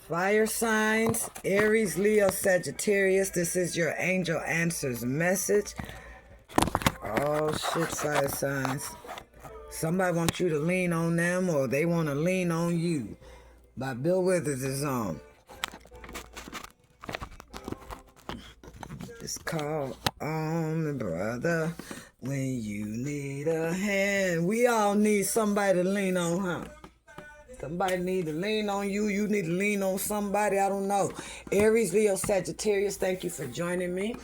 Fire signs, Aries, Leo, Sagittarius. This is your angel answers message. Oh shit, fire signs. Somebody wants you to lean on them or they want to lean on you. By Bill Withers is on. It's called On the Brother When You Need a Hand. We all need somebody to lean on, huh? Somebody need to lean on you. You need to lean on somebody. I don't know. Aries, Leo, Sagittarius, thank you for joining me.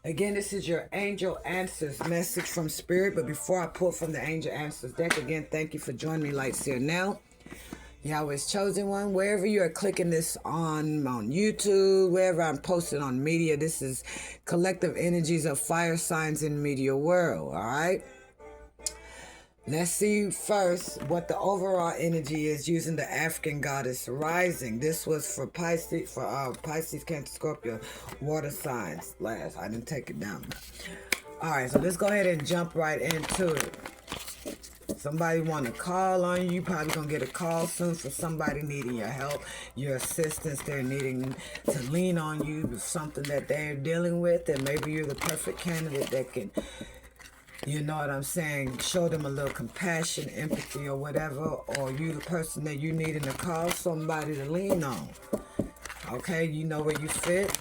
Again, this is your Angel Answers message from Spirit. But before I pull from the Angel Answers deck, again, thank you for joining me, Lights Here Now. Yahweh's Chosen One. Wherever you are clicking this on YouTube, wherever I'm posting on media, this is collective energies of fire signs in media world, all right? Let's see first what the overall energy is using the African goddess rising. This was for Pisces, Pisces, Cancer, Scorpio, water signs. Last, I didn't take it down. All right, so let's go ahead and jump right into it. Somebody want to call on you. Probably gonna get a call soon for somebody needing your help, your assistance. They're needing to lean on you with something that they're dealing with, and maybe you're the perfect candidate that can, you know what I'm saying, show them a little compassion, empathy, or whatever, or you the person that you needing to call somebody to lean on. Okay, you know where you fit.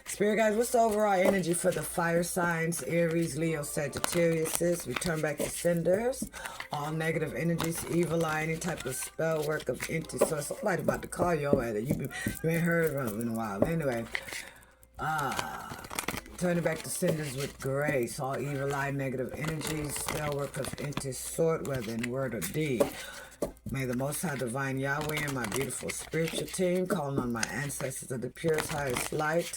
Spirit guys, what's the overall energy for the fire signs, Aries, Leo, Sagittarius? Return back to senders. All negative energies, evil eye, any type of spell work of entity. So somebody about to call your ass. You ain't heard of them in a while. Anyway, turn it back to senders with grace. All evil eye, negative energies, spell work of entity, sort, whether in word or deed. May the Most High Divine Yahweh and my beautiful spiritual team, calling on my ancestors of the purest, highest light,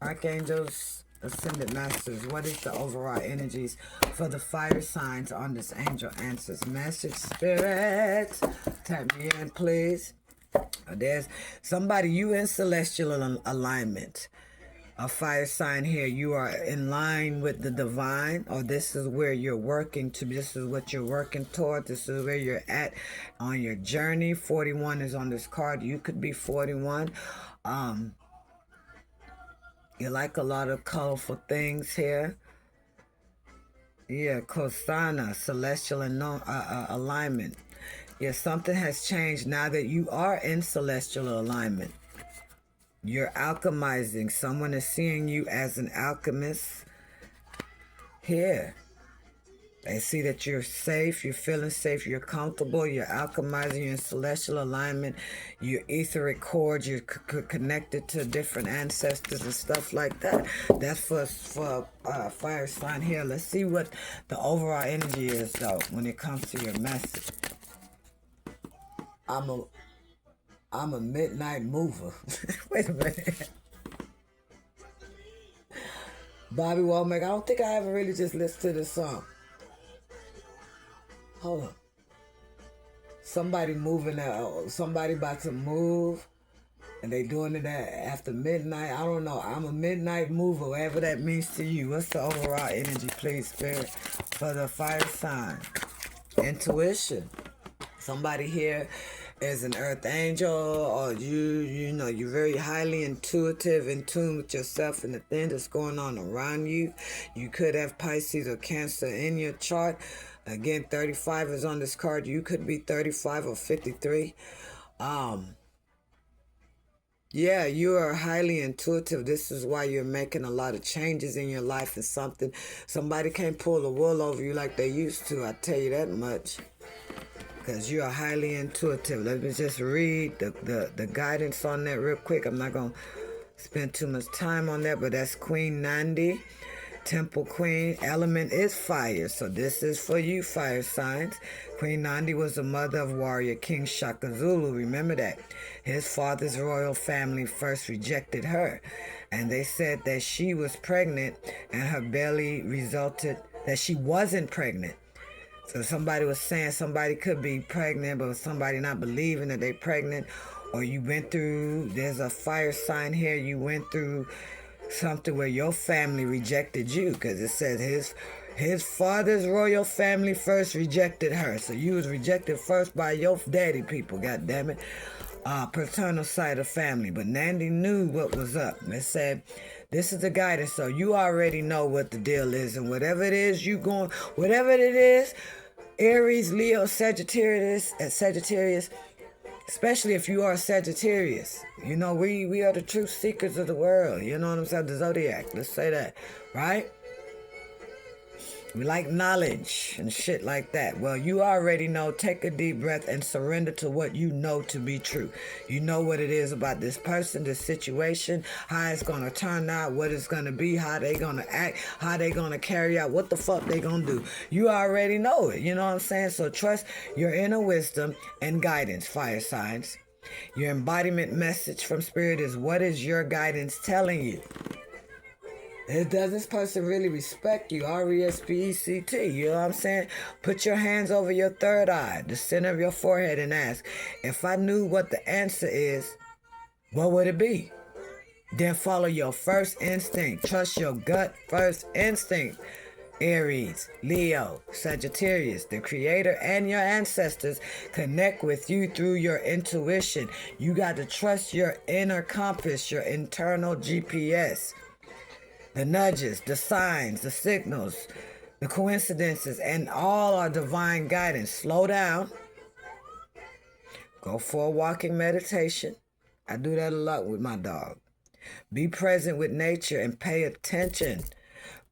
archangels, ascended masters. What is the overall energies for the fire signs on this angel answers message? Spirit, tap me in, please. There's somebody, you in celestial alignment. A fire sign here, you are in line with the divine, or this is where you're working to, this is what you're working toward, this is where you're at on your journey. 41 is on this card. You could be 41. You like a lot of colorful things here. Yeah, Kosana, celestial and alignment. Yeah, something has changed now that you are in celestial alignment. You're alchemizing. Someone is seeing you as an alchemist here. They see that you're safe, you're feeling safe, you're comfortable, you're alchemizing, you're in celestial alignment, you're etheric cords, you're connected to different ancestors and stuff like that. That's for fire sign here. Let's see what the overall energy is, though, when it comes to your message. I'm a midnight mover. Wait a minute. Bobby Womack, I don't think I ever really just listened to this song. Hold on. Somebody moving out. Somebody about to move. And they doing it after midnight. I don't know. I'm a midnight mover, whatever that means to you. What's the overall energy, please, Spirit, for the fire sign? Intuition. Somebody here is an earth angel, or you know, you're very highly intuitive, in tune with yourself and the thing that's going on around you. You could have Pisces or Cancer in your chart. Again, 35 is on this card. You could be 35 or 53. Yeah, you are highly intuitive. This is why you're making a lot of changes in your life, and somebody can't pull the wool over you like they used to. I tell you that much. Because you are highly intuitive. Let me just read the guidance on that real quick. I'm not going to spend too much time on that, but that's Queen Nandi, Temple Queen. Element is fire, so this is for you, fire signs. Queen Nandi was the mother of warrior King Shaka Zulu. Remember that. His father's royal family first rejected her, and they said that she was pregnant, and her belly resulted that she wasn't pregnant. So somebody was saying somebody could be pregnant, but somebody not believing that they're pregnant, or you went through, there's a fire sign here, you went through something where your family rejected you, because it says his father's royal family first rejected her. So you was rejected first by your daddy people, god damn it. paternal side of family. But Nandy knew what was up. It said, this is the guidance, so you already know what the deal is. And whatever it is whatever it is, Aries, Leo, Sagittarius, especially if you are Sagittarius. You know, we are the truth seekers of the world. You know what I'm saying? The zodiac. Let's say that, right? We like knowledge and shit like that. Well, you already know. Take a deep breath and surrender to what you know to be true. You know what it is about this person, this situation, how it's going to turn out, what it's going to be, how they going to act, how they going to carry out, what the fuck they going to do. You already know it. You know what I'm saying? So trust your inner wisdom and guidance, fire signs. Your embodiment message from Spirit is, what is your guidance telling you? Does this person really respect you? R-E-S-P-E-C-T. You know what I'm saying? Put your hands over your third eye, the center of your forehead, and ask, if I knew what the answer is, what would it be? Then follow your first instinct. Trust your gut first instinct. Aries, Leo, Sagittarius, the Creator and your ancestors connect with you through your intuition. You got to trust your inner compass, your internal GPS. The nudges, the signs, the signals, the coincidences, and all are divine guidance. Slow down. Go for a walking meditation. I do that a lot with my dog. Be present with nature and pay attention.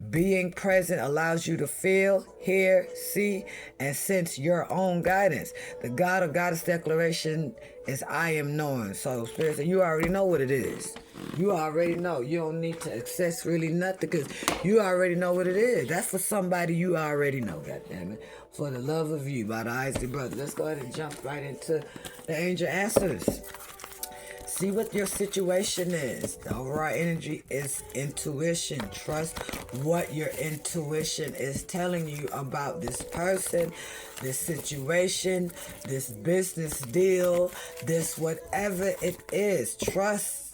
Being present allows you to feel, hear, see, and sense your own guidance. The God or Goddess declaration is I am knowing. So, Spirit said, you already know what it is. You already know. You don't need to access really nothing because you already know what it is. That's for somebody you already know, goddammit. For the love of you, by the Isley Brothers. Let's go ahead and jump right into the angel answers. See what your situation is. The overall energy is intuition. Trust what your intuition is telling you about this person, this situation, this business deal, this whatever it is. Trust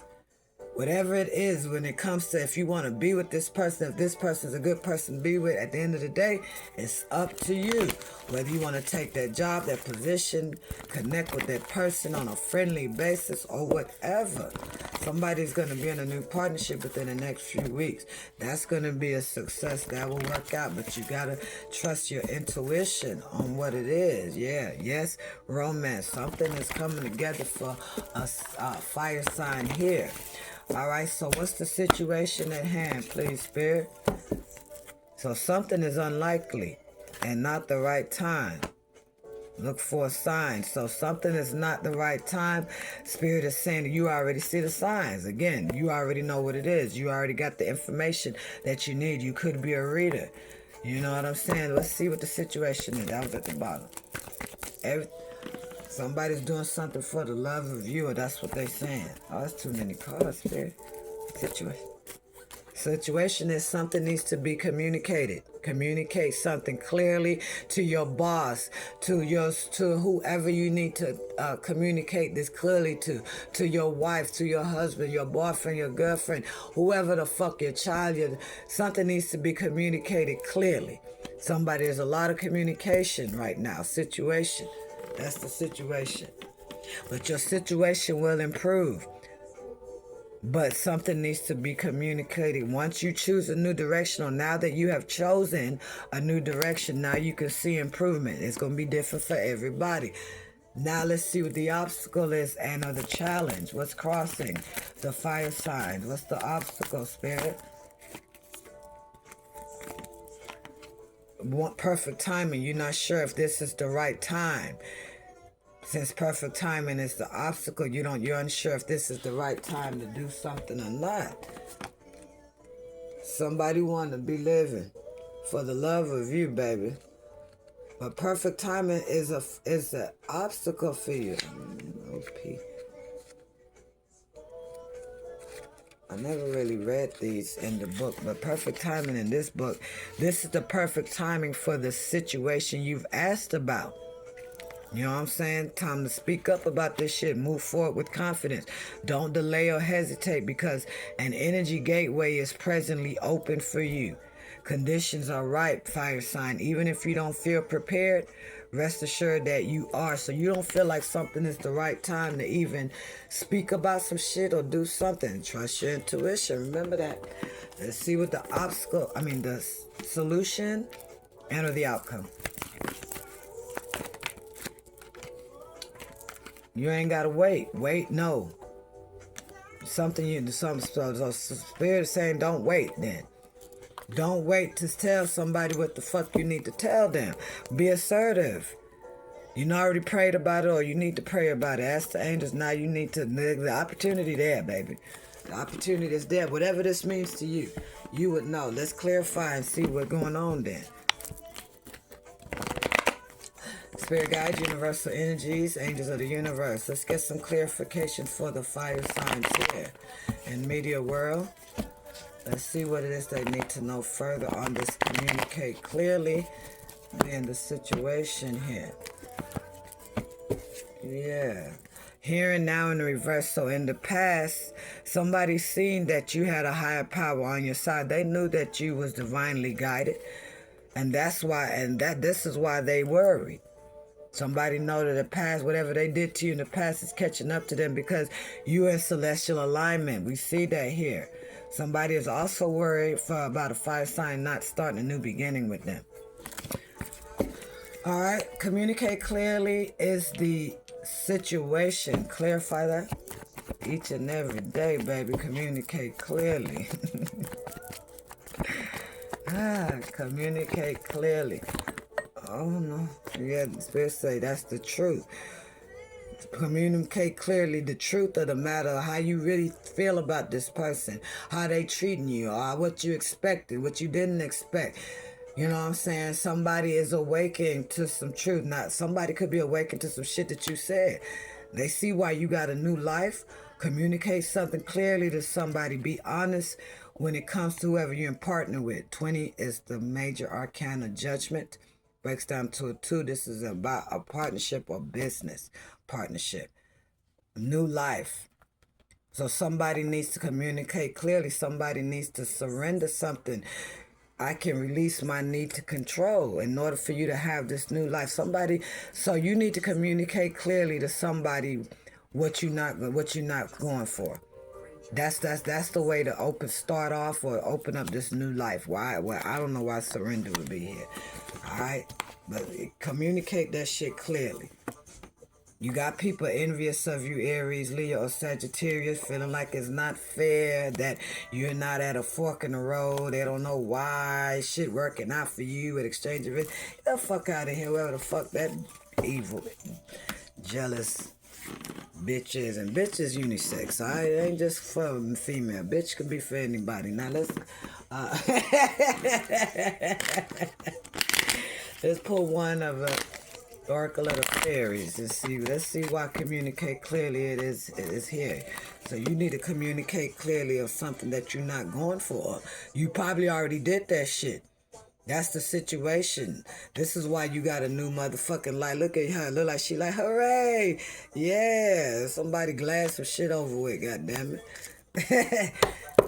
whatever it is when it comes to if you want to be with this person, if this person is a good person to be with, at the end of the day, it's up to you. Whether you want to take that job, that position, connect with that person on a friendly basis or whatever. Somebody's going to be in a new partnership within the next few weeks. That's going to be a success. That will work out, but you got to trust your intuition on what it is. Yeah, yes, romance. Something is coming together for a fire sign here. All right, so what's the situation at hand, please, Spirit? So something is unlikely and not the right time. Look for a sign. So something is not the right time. Spirit is saying that you already see the signs. Again, you already know what it is. You already got the information that you need. You could be a reader. You know what I'm saying? Let's see what the situation is. That was at the bottom. Somebody's doing something for the love of you, or that's what they're saying. Oh, that's too many cards, Spirit. Situation is something needs to be communicated. Communicate something clearly to your boss, to whoever you need to communicate this clearly to your wife, to your husband, your boyfriend, your girlfriend, whoever the fuck your child. Something needs to be communicated clearly. There's a lot of communication right now. Situation. That's the situation. But your situation will improve. But something needs to be communicated. Once you choose a new direction, or now that you have chosen a new direction, now you can see improvement. It's going to be different for everybody. Now let's see what the obstacle is and the challenge. What's crossing the fire signs? What's the obstacle, Spirit? Want perfect timing. You're not sure if this is the right time. Since perfect timing is the obstacle, you're unsure if this is the right time to do something or not. Somebody want to be living for the love of you, baby. But perfect timing is an obstacle for you. OP. I never really read these in the book, but perfect timing in this book, this is the perfect timing for the situation you've asked about. You know what I'm saying? Time to speak up about this shit. Move forward with confidence. Don't delay or hesitate because an energy gateway is presently open for you. Conditions are ripe, fire sign. Even if you don't feel prepared, Rest assured that you are. So you don't feel like something is the right time to even speak about some shit or do something. Trust your intuition. Remember that. Let's see what the the solution and or the outcome. You ain't gotta wait. Wait, no. Some spirit is saying don't wait then. Don't wait to tell somebody what the fuck you need to tell them. Be assertive. You already prayed about it or you need to pray about it. Ask the angels now you need to, the opportunity there, baby. The opportunity is there. Whatever this means to you, you would know. Let's clarify and see what's going on then. Spirit guides, universal energies, angels of the universe. Let's get some clarification for the fire signs here in media world. Let's see what it is they need to know further on this. Communicate clearly in the situation here. Yeah. Here and now in the reverse. So in the past, somebody seen that you had a higher power on your side. They knew that you was divinely guided. And that's why, this is why they worried. Somebody know that the past, whatever they did to you in the past is catching up to them because you in celestial alignment. We see that here. Somebody is also worried about a fire sign not starting a new beginning with them. All right. Communicate clearly is the situation. Clarify that each and every day, baby. Communicate clearly. Communicate clearly. Oh no. Yeah, the spirit say that's the truth. Communicate clearly the truth of the matter, how you really feel about this person, how they treating you, or what you expected, what you didn't expect. You know what I'm saying? Somebody is awakening to some truth. Not somebody could be awakened to some shit that you said. They see why you got a new life. Communicate something clearly to somebody. Be honest when it comes to whoever you're in partner with. 20 is the major arcana judgment. Breaks down to a 2. This is about a partnership or business partnership. New life. So somebody needs to communicate clearly. Somebody needs to surrender something. I can release my need to control in order for you to have this new life. So you need to communicate clearly to somebody what you're not going for. That's the way to start off or open up this new life. Why? Well, I don't know why surrender would be here. All right, but communicate that shit clearly. You got people envious of you, Aries, Leo, or Sagittarius, feeling like it's not fair, that you're not at a fork in the road. They don't know why shit working out for you at exchange of it. Get the fuck out of here, whoever the fuck that evil, jealous bitches. And bitches unisex, all right? It ain't just for female. Bitch could be for anybody. Now let's let's pull one of the Oracle of the Fairies. Let's see why communicate clearly it is here. So you need to communicate clearly of something that you're not going for. You probably already did that shit. That's the situation. This is why you got a new motherfucking light. Look at her. Look like she like, hooray. Yeah. Somebody glad some shit over with, goddammit.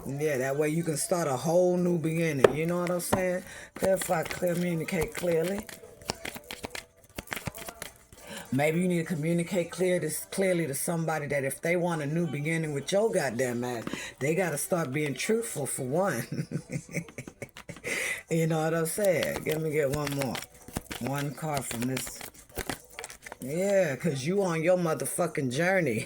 Yeah, that way you can start a whole new beginning. You know what I'm saying? Clarify, communicate clearly. Maybe you need to communicate clearly to somebody that if they want a new beginning with your goddamn ass, they got to start being truthful for one. You know what I'm saying? Let me get one more. One card from this. Yeah, because you on your motherfucking journey.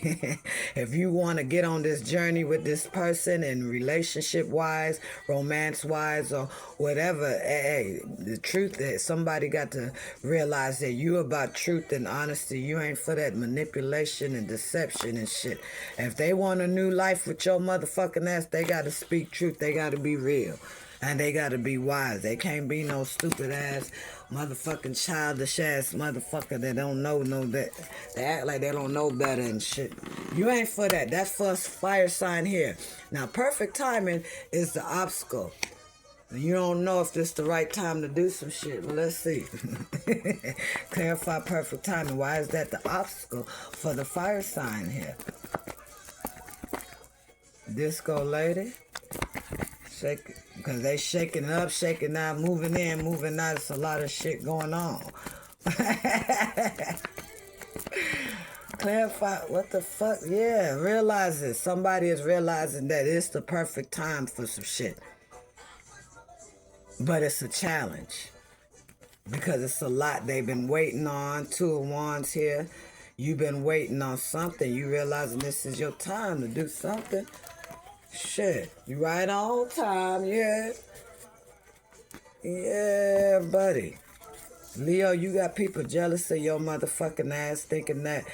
If you want to get on this journey with this person and relationship-wise, romance-wise, or whatever, hey, the truth is somebody got to realize that you about truth and honesty. You ain't for that manipulation and deception and shit. If they want a new life with your motherfucking ass, they got to speak truth. They got to be real. And they gotta be wise. They can't be no stupid ass, motherfucking childish ass motherfucker that don't know that. They act like they don't know better and shit. You ain't for that. That's for a fire sign here. Now, perfect timing is the obstacle. You don't know if this is the right time to do some shit. Well, let's see. Clarify perfect timing. Why is that the obstacle for the fire sign here? Disco lady. Shake, because they shaking up, shaking out, moving in, moving out. It's a lot of shit going on. Clarify, what the fuck? Yeah, realize it. Somebody is realizing that it's the perfect time for some shit. But it's a challenge. Because it's a lot they've been waiting on. Two of Wands here. You've been waiting on something. You realizing this is your time to do something. Shit. You right on time, yeah. Yeah, buddy. Leo, you got people jealous of your motherfucking ass thinking that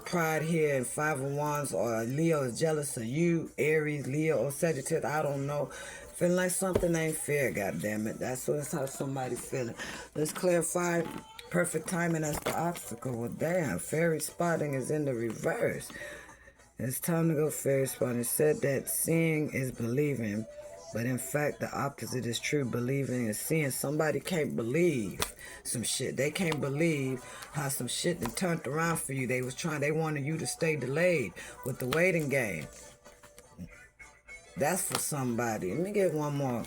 pride here in Five of Wands, or Leo is jealous of you, Aries, Leo, or Sagittarius, I don't know. Feeling like something ain't fair, goddammit. That's how somebody's feeling. Let's clarify. Perfect timing as the obstacle. Well, damn, fairy spotting is in the reverse. It's time to go fairy spotting. It said that seeing is believing, but in fact, the opposite is true. Believing is seeing. Somebody can't believe some shit. They can't believe how some shit that turned around for you. They wanted you to stay delayed with the waiting game. That's for somebody. Let me get one more.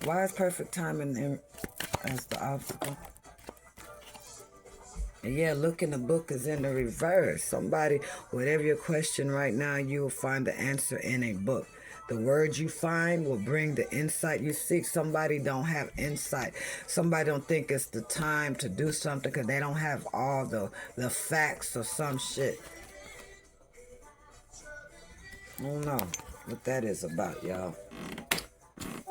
Why is perfect timing as the obstacle? And yeah, look in the book is in the reverse. Somebody, whatever your question right now, you will find the answer in a book. The words you find will bring the insight you seek. Somebody don't have insight. Somebody don't think it's the time to do something because they don't have all the facts or some shit. I don't know what that is about, y'all.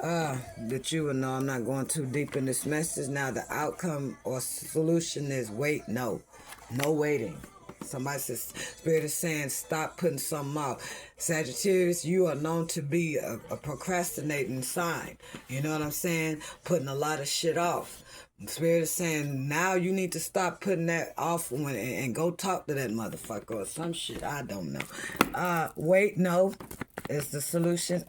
That you will know I'm not going too deep in this message. Now the outcome or solution is wait, no waiting. Somebody says, Spirit is saying, stop putting something off. Sagittarius, you are known to be a procrastinating sign. You know what I'm saying? Putting a lot of shit off. Spirit is saying, now you need to stop putting that off and go talk to that motherfucker or some shit. I don't know. Wait, no is the solution.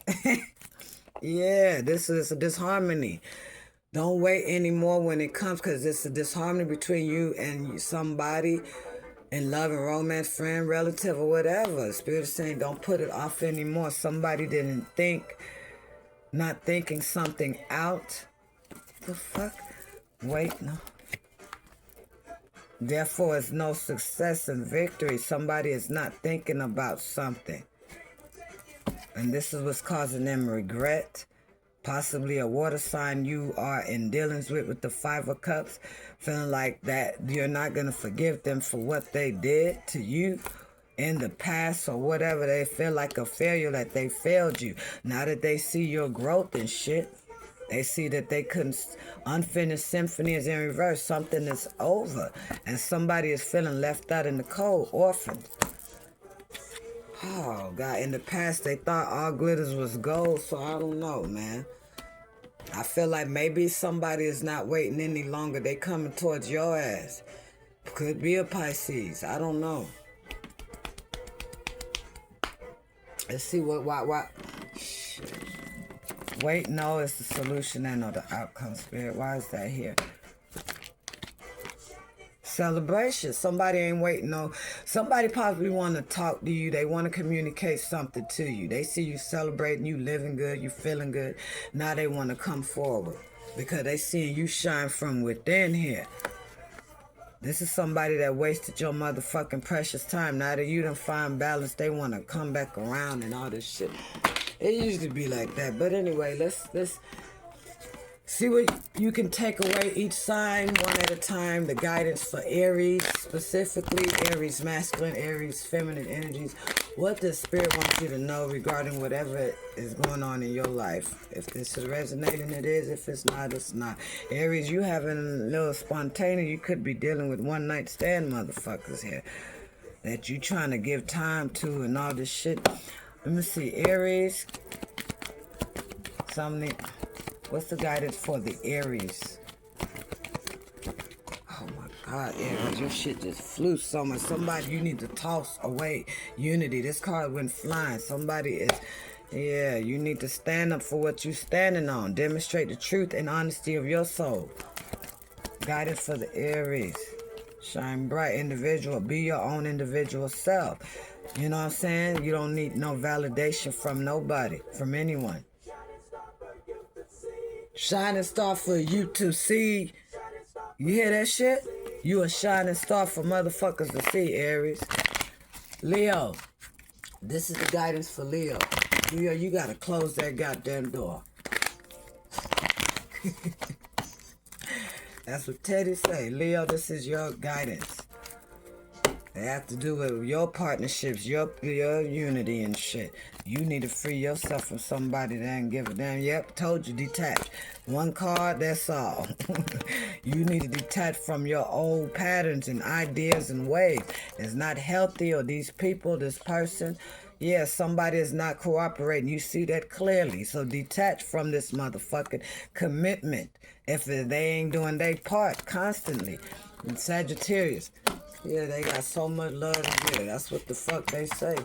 Yeah, this is a disharmony. Don't wait anymore when it comes, because it's a disharmony between you and somebody in love and romance, friend, relative, or whatever. Spirit is saying don't put it off anymore. Somebody didn't think, not thinking something out. The fuck? Wait, no. Therefore, it's no success and victory. Somebody is not thinking about something. And this is what's causing them regret. Possibly a water sign you are in dealings with the Five of Cups. Feeling like that you're not going to forgive them for what they did to you in the past or whatever. They feel like a failure, that they failed you. Now that they see your growth and shit, they see that they couldn't. Unfinished symphony is in reverse. Something is over. And somebody is feeling left out in the cold, orphaned. Oh, God, in the past, they thought all glitters was gold, so I don't know, man. I feel like maybe somebody is not waiting any longer. They coming towards your ass. Could be a Pisces. I don't know. Let's see why. Shit. Wait, no, it's the solution and or the outcome, Spirit. Why is that here? Celebration. Somebody ain't waiting. No, somebody possibly want to talk to you. They want to communicate something to you. They see you celebrating, you living good, you feeling good. Now they want to come forward because they seeing you shine from within here. This is somebody that wasted your motherfucking precious time. Now that you done find balance, they want to come back around and all this shit. It usually be like that. But anyway, let's see what you can take away each sign one at a time. The guidance for Aries, specifically Aries masculine, Aries feminine energies. What does Spirit want you to know regarding whatever is going on in your life? If this is resonating, it is. If it's not, it's not. Aries, you having a little spontaneous. You could be dealing with one night stand motherfuckers here that you trying to give time to and all this shit. Let me see. Aries. What's the guidance for the Aries? Oh my God, Aries, your shit just flew so much. Somebody you need to toss away. Unity. This card went flying. Somebody is, yeah, you need to stand up for what you're standing on. Demonstrate the truth and honesty of your soul. Guidance for the Aries. Shine bright, individual. Be your own individual self. You know what I'm saying? You don't need no validation from nobody, from anyone. Shining star for you to see. You hear that shit? You a shining star for motherfuckers to see, Aries. Leo, this is the guidance for Leo. Leo, you gotta close that goddamn door. That's what Teddy say. Leo, this is your guidance. They have to do with your partnerships, your unity and shit. You need to free yourself from somebody that ain't give a damn. Yep, told you, detach. One card, that's all. You need to detach from your old patterns and ideas and ways. It's not healthy, or these people, this person. Yeah, somebody is not cooperating. You see that clearly. So detach from this motherfucking commitment. If they ain't doing their part constantly. And Sagittarius. Yeah, they got so much love to give. That's what the fuck they say.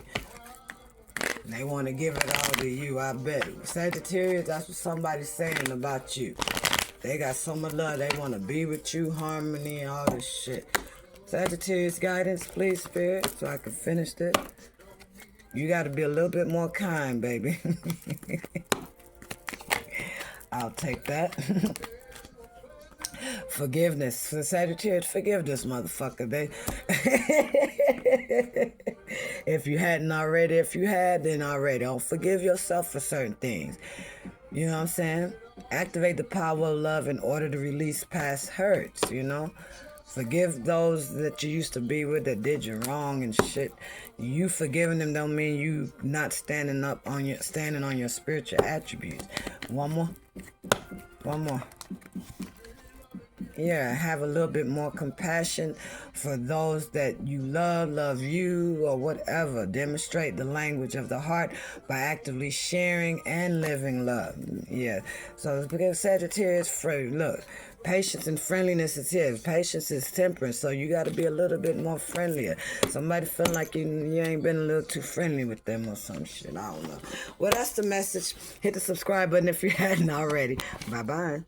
They want to give it all to you, I bet. Sagittarius, that's what somebody's saying about you. They got so much love. They want to be with you, harmony, and all this shit. Sagittarius guidance, please, Spirit, so I can finish this. You got to be a little bit more kind, baby. I'll take that. Forgiveness. For Sagittarius, forgive this motherfucker. If you hadn't already, if you had, then already. Don't forgive yourself for certain things. You know what I'm saying? Activate the power of love in order to release past hurts, you know? Forgive those that you used to be with that did you wrong and shit. You forgiving them don't mean you not standing on your spiritual attributes. One more. Yeah, have a little bit more compassion for those that you love you, or whatever. Demonstrate the language of the heart by actively sharing and living love. Yeah, so because Sagittarius, look, patience and friendliness is here. Patience is temperance, so you got to be a little bit more friendlier. Somebody feel like you ain't been a little too friendly with them or some shit. I don't know. Well, that's the message. Hit the subscribe button if you hadn't already. Bye-bye.